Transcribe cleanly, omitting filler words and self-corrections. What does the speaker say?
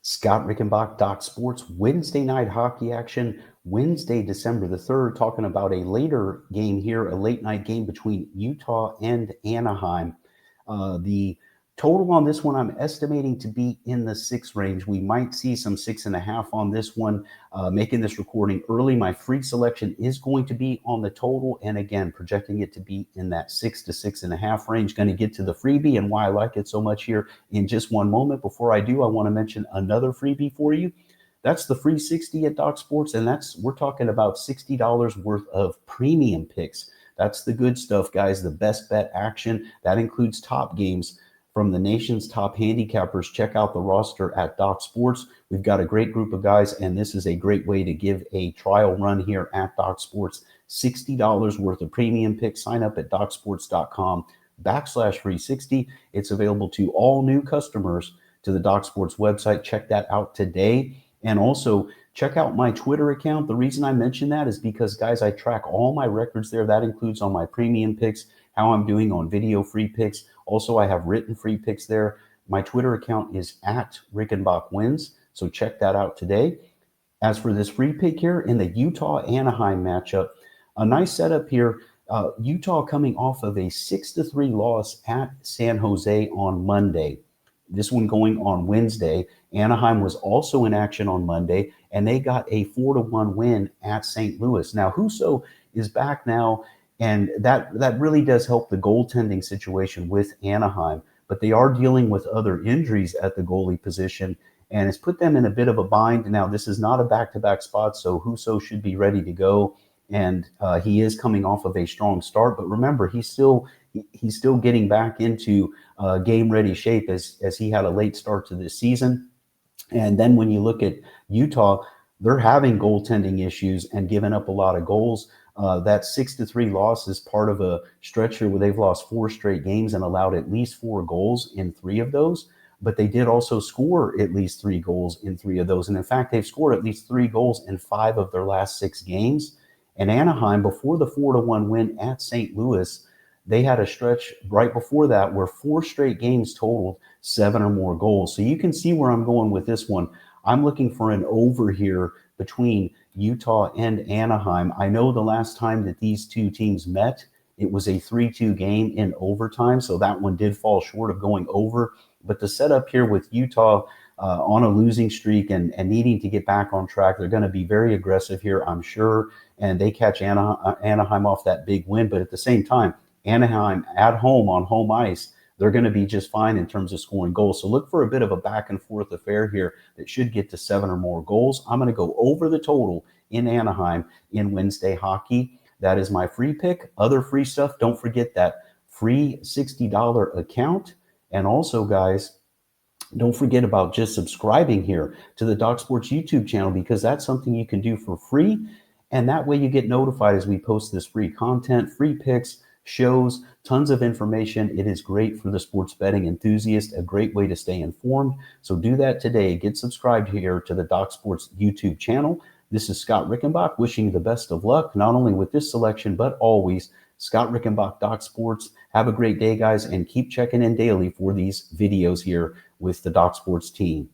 Scott Rickenbach, Doc Sports, Wednesday night hockey action, Wednesday, December the 3rd, talking about a later game here, a late night game between Utah and Anaheim. The total on this one, I'm estimating to be in the 6 range. We might see some 6.5 on this one. Making this recording early, my free selection is going to be on the total. And again, projecting it to be in that 6 to 6.5 range. Going to get to the freebie and why I like it so much here in just one moment. Before I do, I want to mention another freebie for you. That's the free 60 at Doc Sports. And we're talking about $60 worth of premium picks. That's the good stuff, guys. The best bet action. That includes top games from the nation's top handicappers. Check out the roster at Doc Sports. We've got a great group of guys, and this is a great way to give a trial run here at Doc Sports. $60 worth of premium picks. Sign up at docsports.com/free 60. It's available to all new customers to the Doc Sports website. Check that out today. And also check out my Twitter account. The reason I mention that is because, guys, I track all my records there. That includes on my premium picks, how I'm doing on video free picks. Also, I have written free picks there. My Twitter account is at Rickenbach Wins, so check that out today. As for this free pick here in the Utah-Anaheim matchup, a nice setup here. Utah coming off of a 6-3 loss at San Jose on Monday. This one going on Wednesday. Anaheim was also in action on Monday, and they got a 4-1 win at St. Louis. Now, Husso is back now, and that really does help the goaltending situation with Anaheim. But they are dealing with other injuries at the goalie position, and it's put them in a bit of a bind. Now, this is not a back-to-back spot, so Husso should be ready to go, and he is coming off of a strong start. But remember, he's still getting back into game-ready shape as he had a late start to this season. And then when you look at Utah, they're having goaltending issues and giving up a lot of goals. That 6-3 loss is part of a stretch here where they've lost 4 straight games and allowed at least 4 goals in 3 of those. But they did also score at least 3 goals in 3 of those. And in fact, they've scored at least 3 goals in 5 of their last 6 games. And Anaheim, before the 4-1 win at St. Louis, they had a stretch right before that where 4 straight games totaled 7 or more goals. So you can see where I'm going with this one. I'm looking for an over here between Utah and Anaheim. I know the last time that these two teams met, it was a 3-2 game in overtime. So that one did fall short of going over. But the setup here with Utah on a losing streak and needing to get back on track, they're going to be very aggressive here, I'm sure. And they catch Anaheim off that big win. But at the same time, Anaheim at home on home ice, they're going to be just fine in terms of scoring goals. So look for a bit of a back and forth affair here that should get to 7 or more goals. I'm going to go over the total in Anaheim in Wednesday hockey. That is my free pick. Other free stuff, don't forget that free $60 account. And also, guys, don't forget about just subscribing here to the Doc Sports YouTube channel, because that's something you can do for free. And that way you get notified as we post this free content, free picks, shows, tons of information. It is great for the sports betting enthusiast, a great way to stay informed. So do that today. Get subscribed here to the Doc Sports YouTube channel. This is Scott Rickenbach wishing you the best of luck, not only with this selection, but always. Scott Rickenbach, Doc Sports. Have a great day, guys, and keep checking in daily for these videos here with the Doc Sports team.